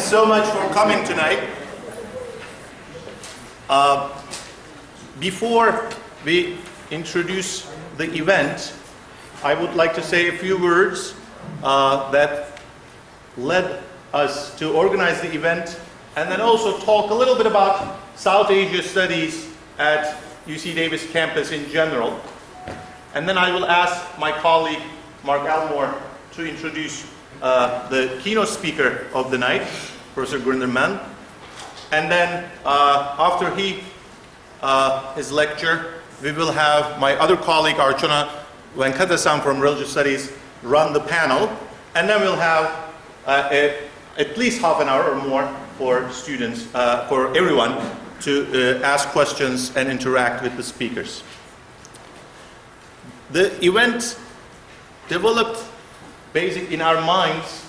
so much for coming tonight. Before we introduce the event, I would like to say a few words that led us to organize the event, and then also talk a little bit about South Asia studies at UC Davis campus in general. And then I will ask my colleague, Mark Elmore, to introduce the keynote speaker of the night, Professor Gurinder Mann. And then after his lecture, we will have my other colleague, Archana Venkatasan from Religious Studies, run the panel. And then we'll have at least half an hour or more for students, for everyone to ask questions and interact with the speakers. The event developed basic in our minds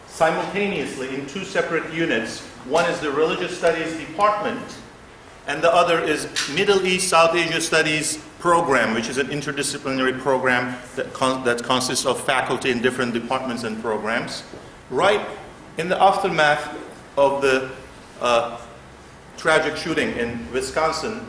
simultaneously in two separate units. One is the Religious Studies Department, and the other is Middle East South Asia Studies program, which is an interdisciplinary program that consists of faculty in different departments and programs. Right in the aftermath of the tragic shooting in Wisconsin,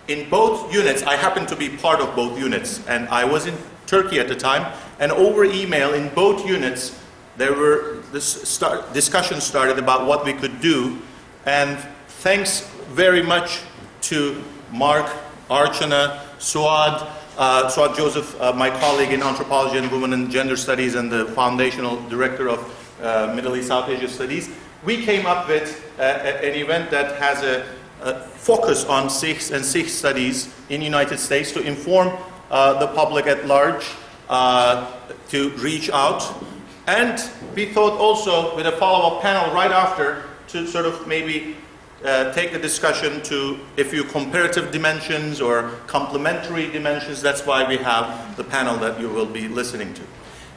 in both units, I happened to be part of both units, and I was in Turkey at the time, and over email in both units, there were discussions started about what we could do, and thanks very much to Mark, Archana, Suad Joseph, my colleague in Anthropology and Women and Gender Studies and the Foundational Director of Middle East South Asia Studies, we came up with an event that has a focus on Sikhs and Sikh studies in the United States to inform the public at large, to reach out. And we thought also with a follow-up panel right after to sort of maybe take the discussion to a few comparative dimensions or complementary dimensions. That's why we have the panel that you will be listening to.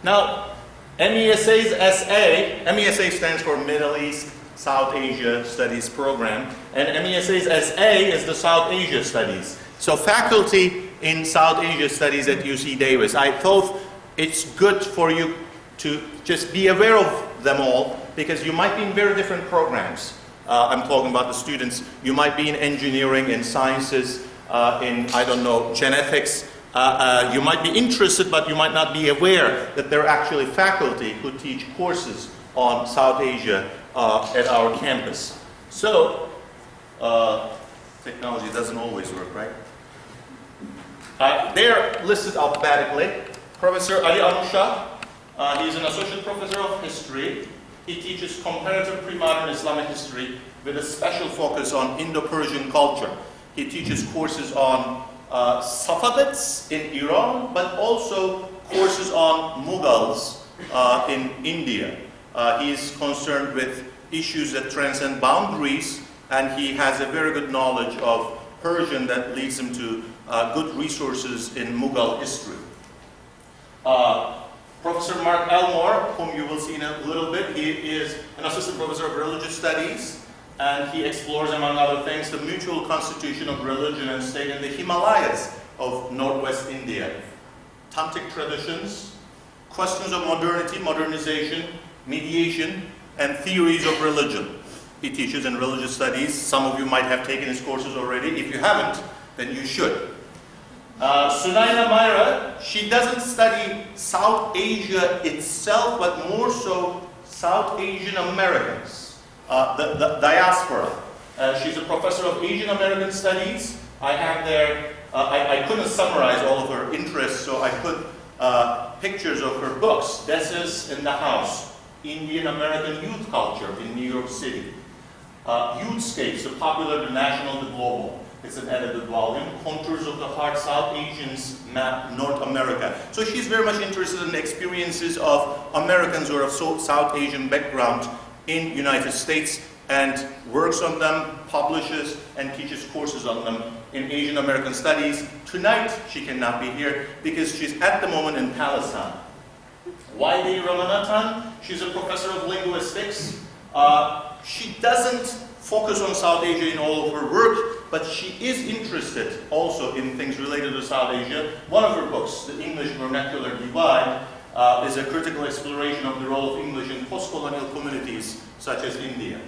Now, MESA's SA, MESA stands for Middle East South Asia Studies Program, and MESA's SA is the South Asia Studies. So faculty in South Asia Studies at UC Davis, I thought it's good for you to just be aware of them all, because you might be in very different programs. I'm talking about the students. You might be in engineering, in sciences, in, I don't know, genetics. You might be interested, but you might not be aware that there are actually faculty who teach courses on South Asia at our campus. So, technology doesn't always work, right? They're listed alphabetically. Professor Ali Anusha, he's an associate professor of history. He teaches comparative pre-modern Islamic history with a special focus on Indo-Persian culture. He teaches courses on Safavids in Iran, but also courses on Mughals in India. He's concerned with issues that transcend boundaries, and he has a very good knowledge of Persian that leads him to good resources in Mughal history. Professor Mark Elmore, whom you will see in a little bit, he is an assistant professor of religious studies, and he explores, among other things, the mutual constitution of religion and state in the Himalayas of northwest India, Tantric traditions, questions of modernity, modernization, mediation, and theories of religion. He teaches in religious studies. Some of you might have taken his courses already. If you haven't, then you should. Sunaina Myra, she doesn't study South Asia itself, but more so South Asian Americans, the diaspora. She's a professor of Asian American Studies. I have there, I couldn't summarize all of her interests, so I put pictures of her books. This is in the house, Indian American Youth Culture in New York City. Youthscapes, the popular, the national, the global. It's an edited volume. Contours of the Heart, South Asians Map North America. So she's very much interested in the experiences of Americans who are of South Asian background in United States, and works on them, publishes, and teaches courses on them in Asian American Studies. Tonight, she cannot be here because she's at the moment in Palestine. Waidi Ramanathan, she's a professor of linguistics. She doesn't focus on South Asia in all of her work, but she is interested also in things related to South Asia. One of her books, The English Vernacular Divide, is a critical exploration of the role of English in post-colonial communities such as India.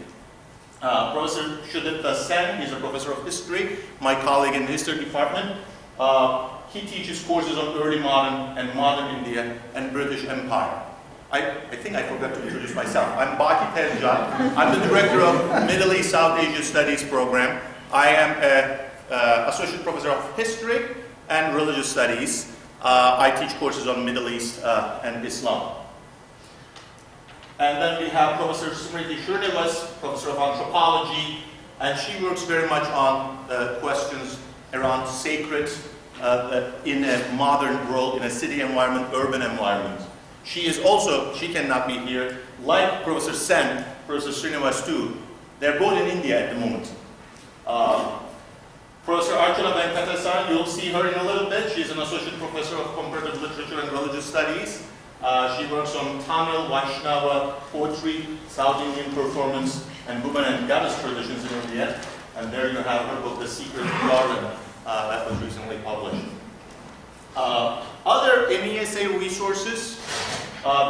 Professor Sudipta Sen is a professor of history, my colleague in the history department. He teaches courses on early modern and modern India and British Empire. I think I forgot to introduce myself. I'm Baki Tezcan. I'm the director of Middle East South Asia Studies program. I am an associate professor of history and religious studies. I teach courses on Middle East and Islam. And then we have Professor Smriti Srinivas, professor of anthropology, and she works very much on questions around sacred in a modern world, in a city environment, urban environment. She cannot be here, like Professor Sen, Professor Srinivas too. They're both in India at the moment. Professor Archana Venkatasan, you'll see her in a little bit. She's an associate professor of comparative literature and religious studies. She works on Tamil, Vaishnava, poetry, South Indian performance, and women and goddess traditions in India. And there you have her book, The Secret Garden, that was recently published. Other MESA resources,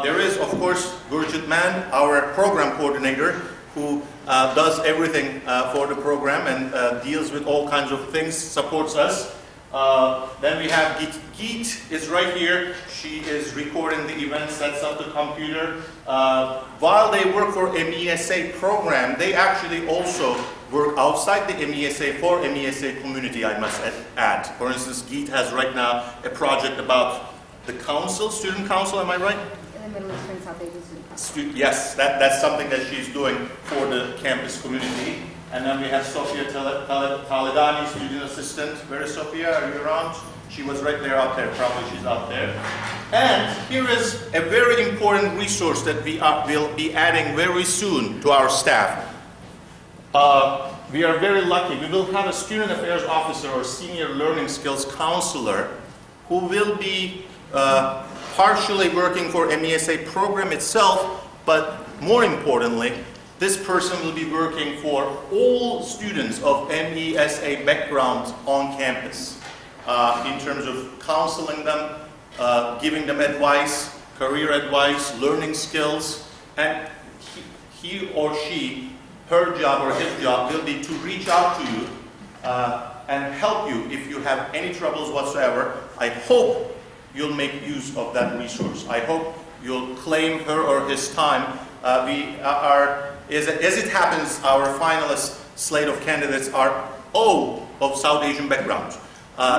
there is, of course, Gurjit Mann, our program coordinator, who does everything for the program and deals with all kinds of things, supports us. Then we have Geet. Geet is right here. She is recording the event, sets up the computer. While they work for MESA program, they actually also work outside the MESA for MESA community, I must add. For instance, Geet has right now a project about the council, student council, am I right? In the Middle Eastern South Asian Student Council. Yes, that's something that she's doing for the campus community. And then we have Sofia Taledani, student assistant. Where is Sofia? Are you around? She was right there out there. Probably she's out there. And here is a very important resource that will be adding very soon to our staff. We are very lucky. We will have a student affairs officer or senior learning skills counselor who will be partially working for MESA program itself, but more importantly, this person will be working for all students of MESA background on campus in terms of counseling them, giving them advice, career advice, learning skills, and he or she, her job or his job will be to reach out to you and help you if you have any troubles whatsoever. I hope you'll make use of that resource. I hope you'll claim her or his time. As it happens, our finalist slate of candidates are all of South Asian background.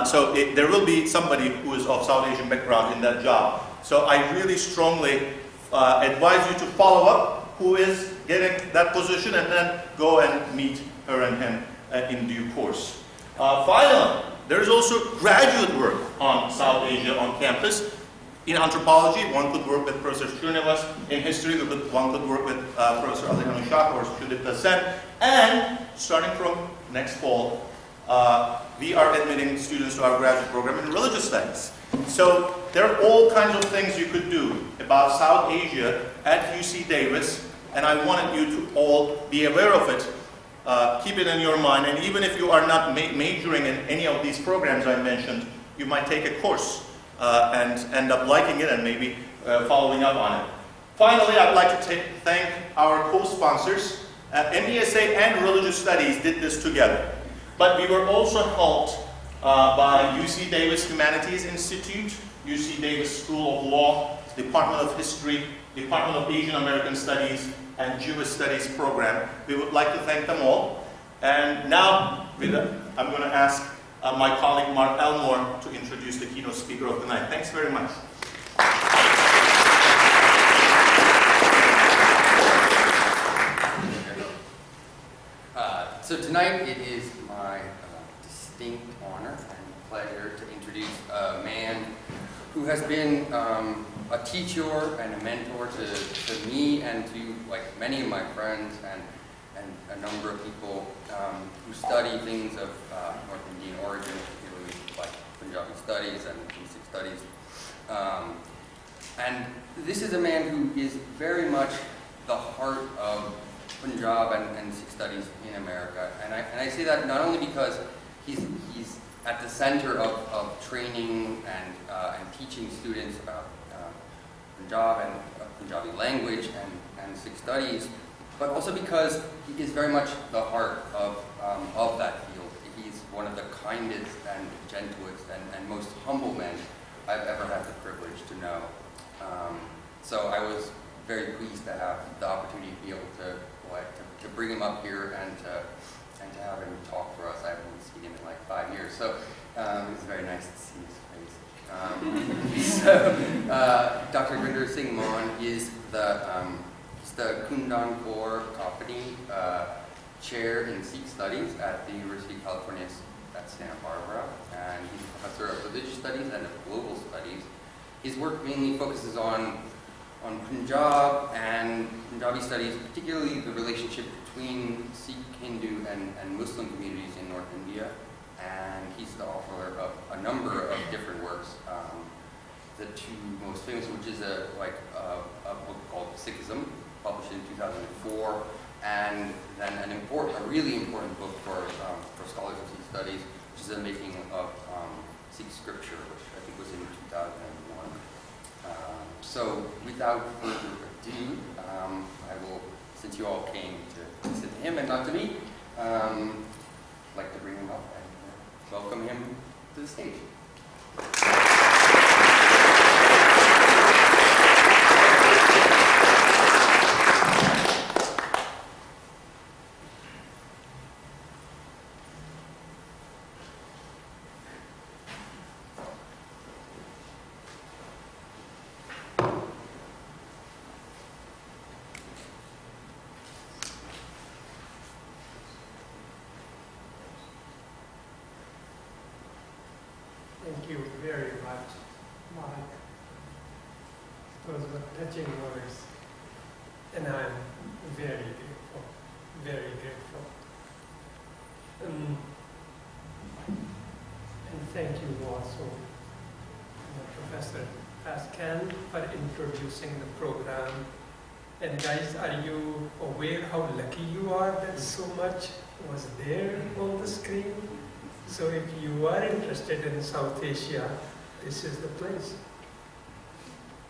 So there will be somebody who is of South Asian background in that job. So I really strongly advise you to follow up who is getting that position and then go and meet her and him in due course. Finally, there is also graduate work on South Asia on campus. In anthropology, one could work with Professor Srinivas. In history, one could work with Professor Alumni or Sudipta Sen. And starting from next fall, we are admitting students to our graduate program in religious studies. So there are all kinds of things you could do about South Asia at UC Davis, and I wanted you to all be aware of it. Keep it in your mind, and even if you are not majoring in any of these programs I mentioned, you might take a course and end up liking it and maybe following up on it. Finally, I'd like to thank our co-sponsors. MESA and Religious Studies did this together. But we were also helped by UC Davis Humanities Institute, UC Davis School of Law, Department of History, Department of Asian American Studies, and Jewish Studies program. We would like to thank them all. And now, I'm going to ask my colleague Mark Elmore to introduce the keynote speaker of the night. Thanks very much. So tonight it is my distinct honor and pleasure to introduce a man who has been a teacher and a mentor to me and to many of my friends and a number of people who study things of North Indian origin, particularly like Punjabi studies and Sikh studies. And this is a man who is very much the heart of Punjab and Sikh studies in America. And I say that not only because he's at the center of training and teaching students about Punjab and Punjabi language and Sikh studies, but also because he is very much the heart of that field. He's one of the kindest and gentlest and most humble men I've ever had the privilege to know. So I was very pleased to have the opportunity to be able to bring him up here and to have him talk for us. I haven't seen him in like 5 years, so it's very nice to see his face. Dr. Gurinder Singh Mann is the Kundan Kaur Company Chair in Sikh Studies at the University of California at Santa Barbara, and he's a professor of religious studies and of global studies. His work mainly focuses on Punjab and Punjabi studies, particularly the relationship between Sikh, Hindu, and Muslim communities in North India. And he's the author of a number of different works. The two most famous, which is a book called Sikhism, published in 2004, and then a really important book for scholars of Sikh studies, which is The Making of Sikh Scripture, which I think was in 2001. So without further ado, I will, since you all came to listen to him and not to me, I'd like to bring him up and welcome him to the stage. Thank you very much, Mark. Those were touching words, and I'm very grateful, very grateful. And thank you also, Professor Pascan, for introducing the program. And guys, are you aware how lucky you are that so much was there on the screen? So if you are interested in South Asia, this is the place.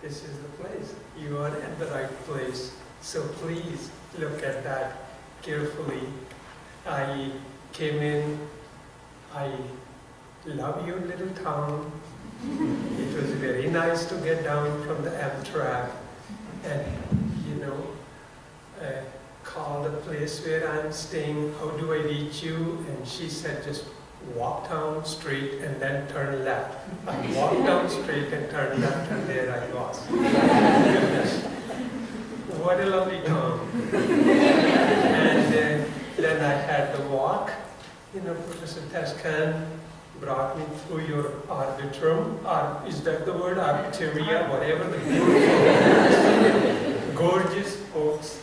This is the place. You are at the right place. So please look at that carefully. I came in, I love your little town. It was very nice to get down from the Amtrak and, call the place where I'm staying. How do I reach you? And she said, just walk down straight and then turn left. I walked down straight and turned left, and there I was. Goodness. What a lovely town. And then I had the walk. Professor Pascan brought me through your arbitrum, or is that the word? Arteria, whatever the beautiful, gorgeous folks.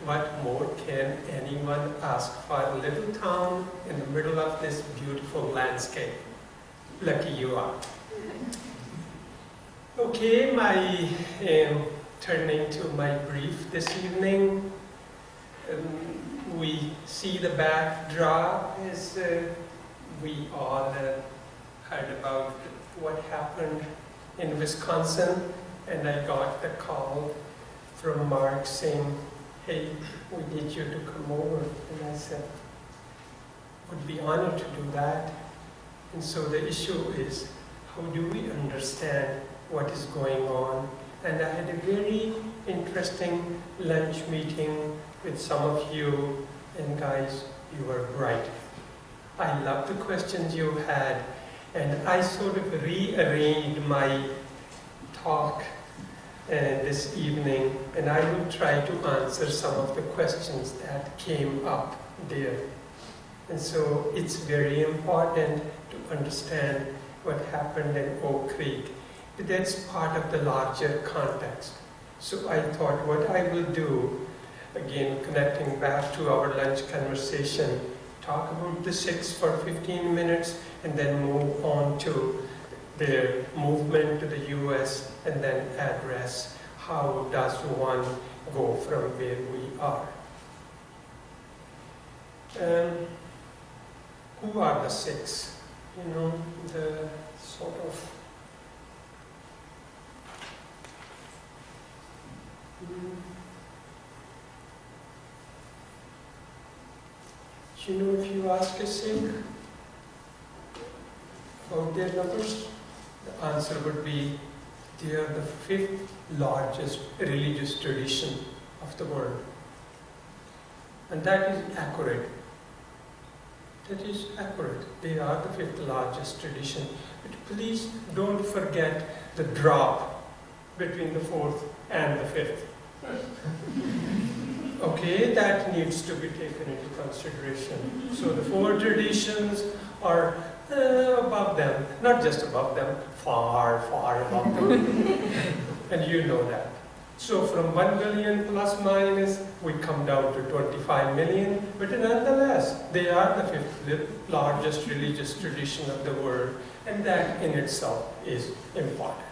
What more can anyone ask for a little town in the middle of this beautiful landscape? Lucky you are. Okay, turning to my brief this evening. We see the backdrop as we all heard about what happened in Wisconsin, and I got the call from Mark saying, hey, we need you to come over. And I said, would be honored to do that. And so the issue is, how do we understand what is going on? And I had a very interesting lunch meeting with some of you, and guys, you were bright. I love the questions you had, and I sort of rearranged my talk this evening, and I will try to answer some of the questions that came up there. And so it's very important to understand what happened in Oak Creek. But that's part of the larger context. So I thought what I will do, again connecting back to our lunch conversation, talk about the Sikhs for 15 minutes and then move on to their movement to the US, and then address how does one go from where we are. Who are the Sikhs? The sort of You know, if you ask a Sikh about their numbers, the answer would be they are the 5th largest religious tradition of the world. And that is accurate. That is accurate. They are the 5th largest tradition. But please don't forget the drop between the 4th and the 5th. Okay, that needs to be taken into consideration. So the 4 traditions are above them, not just above them, far, far above them. And you know that. So from 1 billion plus minus, we come down to 25 million, but nonetheless, they are the 5th largest religious tradition of the world, and that in itself is important.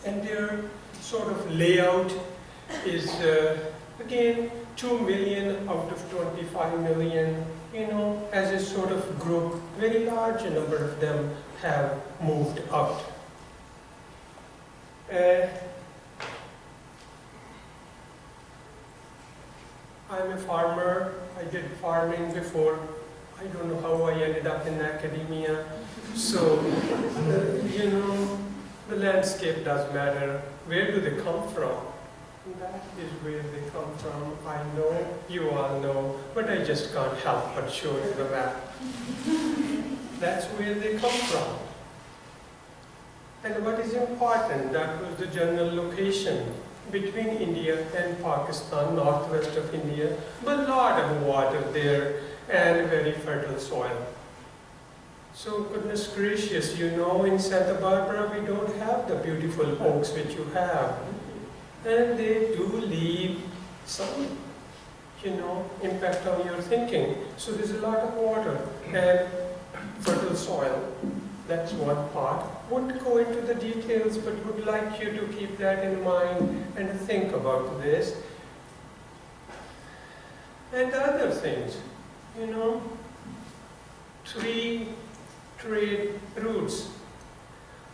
And their sort of layout is, again, 2 million out of 25 million, you know, as a sort of group. Very large number of them have moved out. I'm a farmer. I did farming before. I don't know how I ended up in academia. So, you know, the landscape does matter. Where do they come from? That is where they come from. I know, you all know, but I just can't help but show you the map. That's where they come from. And what is important, that was the general location between India and Pakistan, northwest of India, but a lot of water there and very fertile soil. So goodness gracious, you know, in Santa Barbara we don't have the beautiful oaks which you have. And they do leave some, you know, impact on your thinking. So there's a lot of water and fertile soil. That's one part. Won't go into the details, but would like you to keep that in mind and think about this. And other things, you know, 3 trade routes.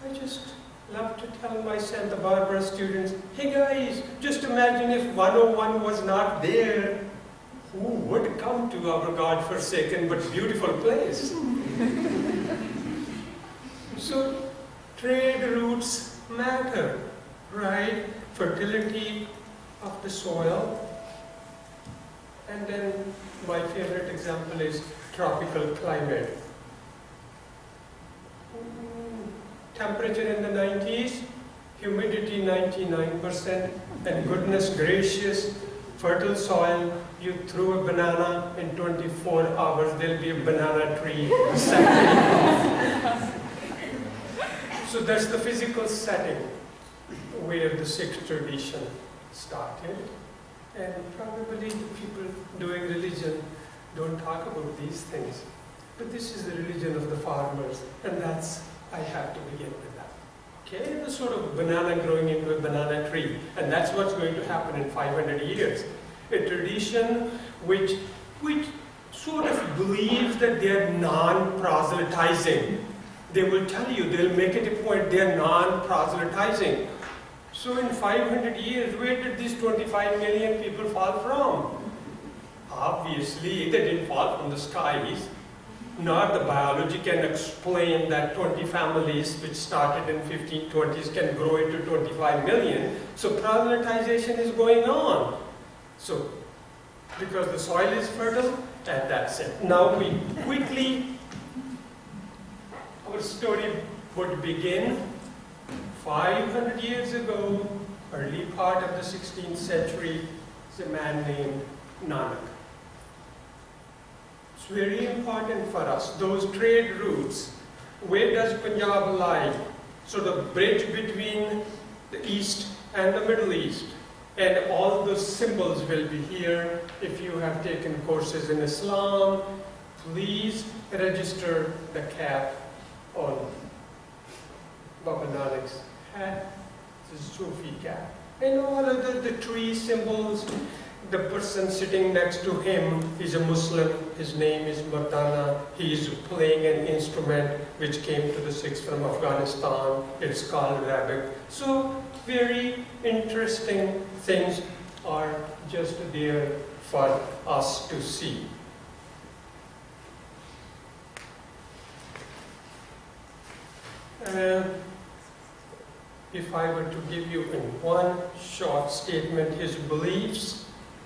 I just love to tell my Santa Barbara students, hey guys, just imagine if 101 was not there, who would come to our God-forsaken but beautiful place? So, trade routes matter, right? Fertility of the soil. And then my favorite example is tropical climate. Temperature in the 90s, humidity 99%, and goodness gracious, fertile soil. You throw a banana in 24 hours, there'll be a banana tree. So that's the physical setting where the Sikh tradition started. And probably the people doing religion don't talk about these things. But this is the religion of the farmers, and that's, I have to begin with that. Okay, the sort of banana growing into a banana tree, and that's what's going to happen in 500 years. A tradition which sort of believes that they're non-proselytizing. They will tell you, they'll make it a point, they're non-proselytizing. So in 500 years, where did these 25 million people fall from? Obviously, they didn't fall from the skies. Not the biology can explain that 20 families which started in 1520s can grow into 25 million. So proselytization is going on. So, because the soil is fertile, and that's it. Now we quickly, our story would begin 500 years ago, early part of the 16th century, is a man named Nanak. It's very important for us, those trade routes. Where does Punjab lie? So the bridge between the East and the Middle East. And all those symbols will be here. If you have taken courses in Islam, please register the cap on Baba Nanak's hat, the Sufi cap. And all of the tree symbols, the person sitting next to him is a Muslim. His name is Mardana. He is playing an instrument which came to the Sikhs from Afghanistan. It's called rabbit. So very interesting things are just there for us to see. If I were to give you in one short statement his beliefs,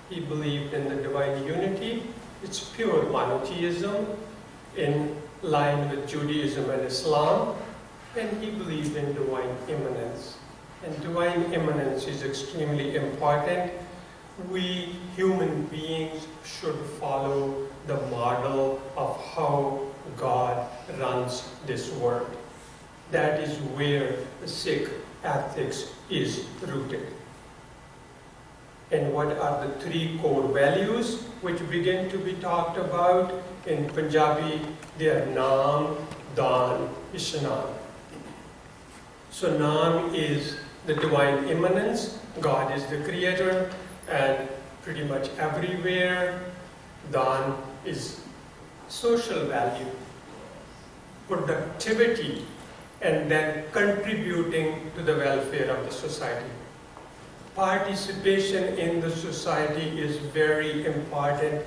he believed in the divine unity. It's pure monotheism in line with Judaism and Islam, and he believed in divine immanence. And divine immanence is extremely important. We human beings should follow the model of how God runs this world. That is where the Sikh ethics is rooted. And what are the three core values which begin to be talked about? In Punjabi, they are Naam, Daan, Ishnan. So Naam is the divine immanence. God is the creator, and pretty much everywhere. Daan is social value, productivity, and then contributing to the welfare of the society. Participation in the society is very important.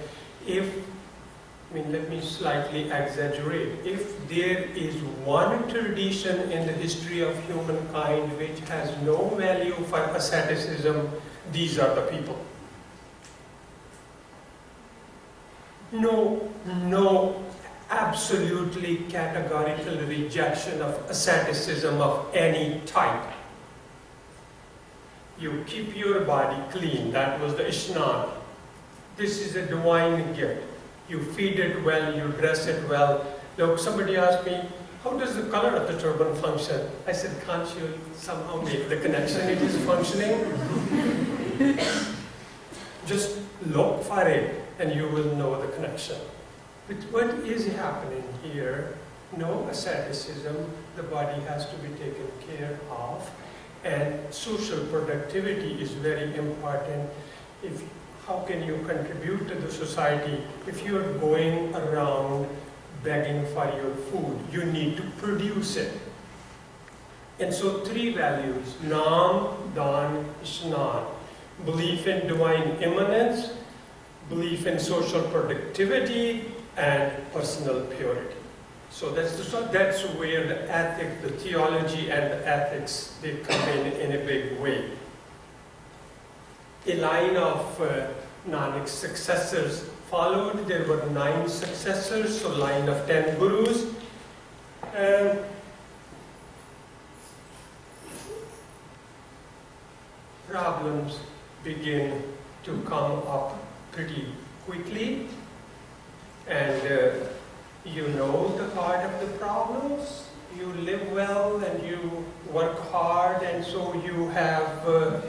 Let me slightly exaggerate. If there is one tradition in the history of humankind which has no value for asceticism, these are the people. No absolutely categorical rejection of asceticism of any type. You keep your body clean. That was the Ishnan. This is a divine gift. You feed it well, you dress it well. Look, somebody asked me, how does the color of the turban function? I said, can't you somehow make the connection? It is functioning. Just look for it and you will know the connection. But what is happening here? No asceticism. The body has to be taken care of. And social productivity is very important. How can you contribute to the society? If you are going around begging for your food, you need to produce it. And so three values, Naam, Daan, Ishnan. Belief in divine immanence, belief in social productivity, and personal purity. So that's where the ethic, the theology and the ethics, they come in a big way. A line of Nanak's successors followed. There were 9 successors, so line of 10 gurus. Problems begin to come up pretty quickly, and you know the part of the problems. You live well and you work hard, and so you have the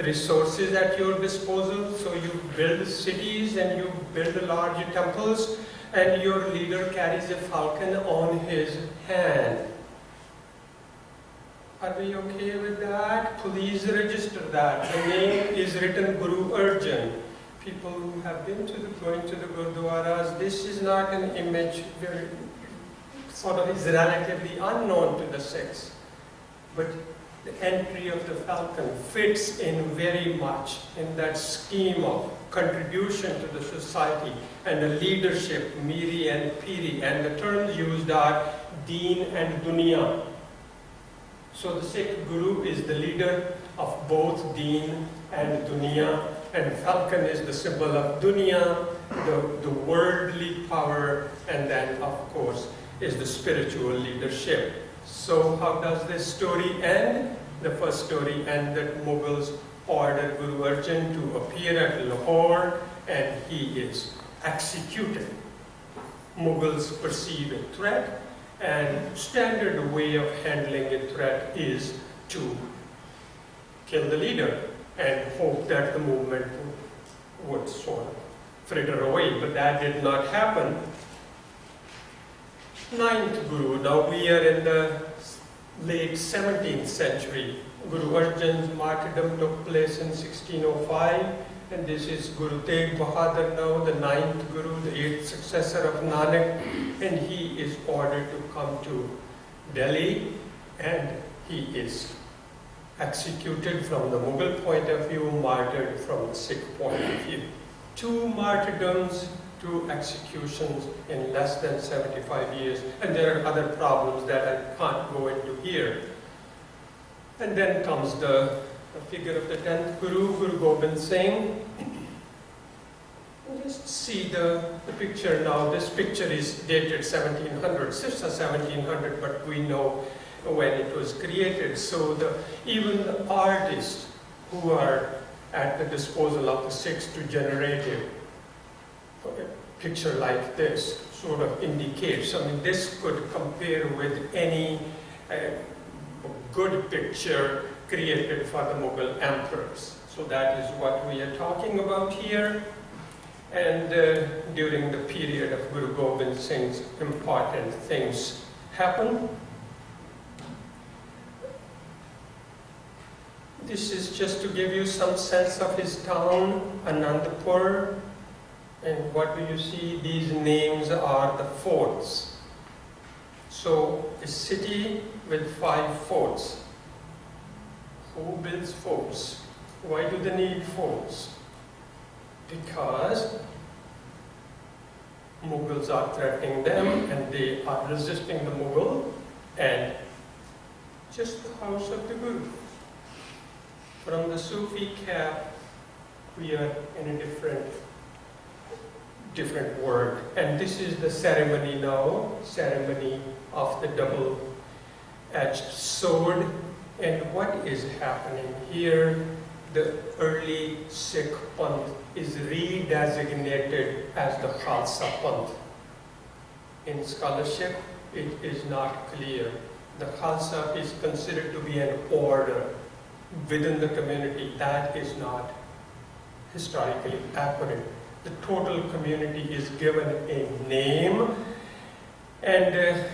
resources at your disposal. So you build cities and you build large temples, and your leader carries a falcon on his hand. Are we okay with that? Please register that. The name is written Guru Arjan. People who have been going to the Gurdwaras, this is not an image very is relatively unknown to the Sikhs. But the entry of the falcon fits in very much in that scheme of contribution to the society and the leadership, Miri and Piri, and the terms used are Deen and Dunya. So the Sikh Guru is the leader of both Deen and Dunya, and falcon is the symbol of Dunya, the worldly power, and then of course is the spiritual leadership. So how does this story end? The first story ended that Mughals ordered Guru Arjan to appear at Lahore, and he is executed. Mughals perceive a threat, and standard way of handling a threat is to kill the leader and hope that the movement would sort of fritter away, but that did not happen. 9th Guru, now we are in the late 17th century. Guru Arjan's martyrdom took place in 1605, and this is Guru Tegh Bahadur now, the 9th Guru, the 8th successor of Nanak, and he is ordered to come to Delhi, and he is executed from the Mughal point of view, martyred from the Sikh point of view. 2 martyrdoms, 2 executions in less than 75 years. And there are other problems that I can't go into here. And then comes the figure of the 10th Guru, Guru Gobind Singh. Just see the picture now. This picture is dated 1700, Sikhs are 1700, but we know when it was created. So even the artists who are at the disposal of the Sikhs to generate a picture like this sort of indicates, I mean, this could compare with any good picture created for the Mughal emperors. So that is what we are talking about here. And during the period of Guru Gobind Singh's, important things happen. This is just to give you some sense of his town, Anandpur. And what do you see? These names are the forts. So a city with 5 forts. Who builds forts? Why do they need forts? Because Mughals are threatening them and they are resisting the Mughal, and just the house of the Guru. From the Sufi cap, we are in a different world. And this is the ceremony now, ceremony of the double-edged sword. And what is happening here? The early Sikh Panth is redesignated as the Khalsa Panth. In scholarship, it is not clear. The Khalsa is considered to be an order within the community. That is not historically accurate. The total community is given a name, and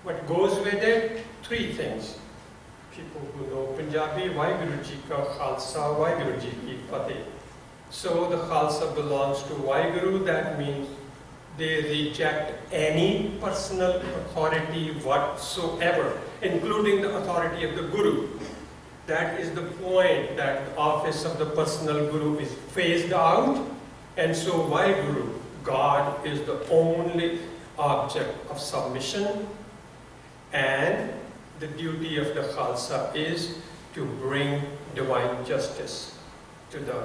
what goes with it? 3 things. People who know Punjabi, Waheguru Ji ka Khalsa, Waheguru Ji ki Fateh. So the Khalsa belongs to Waheguru. That means they reject any personal authority whatsoever, including the authority of the Guru. That is the point, that the office of the personal Guru is phased out, and so Waheguru, God, is the only object of submission, and the duty of the Khalsa is to bring divine justice to the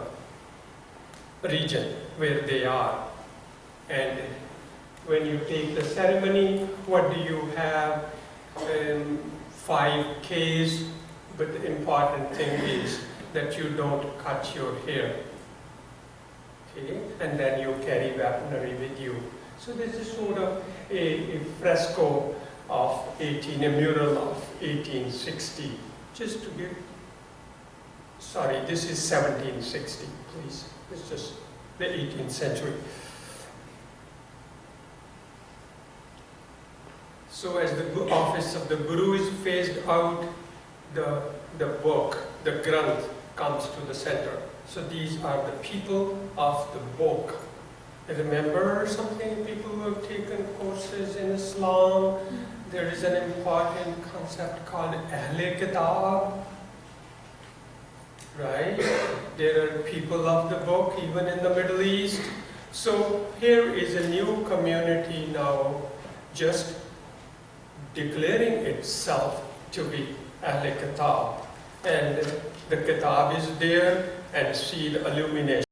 region where they are. And when you take the ceremony, what do you have? 5 Ks, but the important thing is that you don't cut your hair. Okay? And then you carry weaponry with you. So this is sort of a fresco of a mural of 1860. Just to give, sorry, this is 1760, please. It's just the 18th century. So as the office of the Guru is phased out, the book, the Granth, comes to the center. So these are the people of the book. Remember something, people who have taken courses in Islam, there is an important concept called Ahle Kitab, right? There are people of the book, even in the Middle East. So here is a new community now, just declaring itself to be Ahle Kitab. And the Kitab is there, and see the illumination.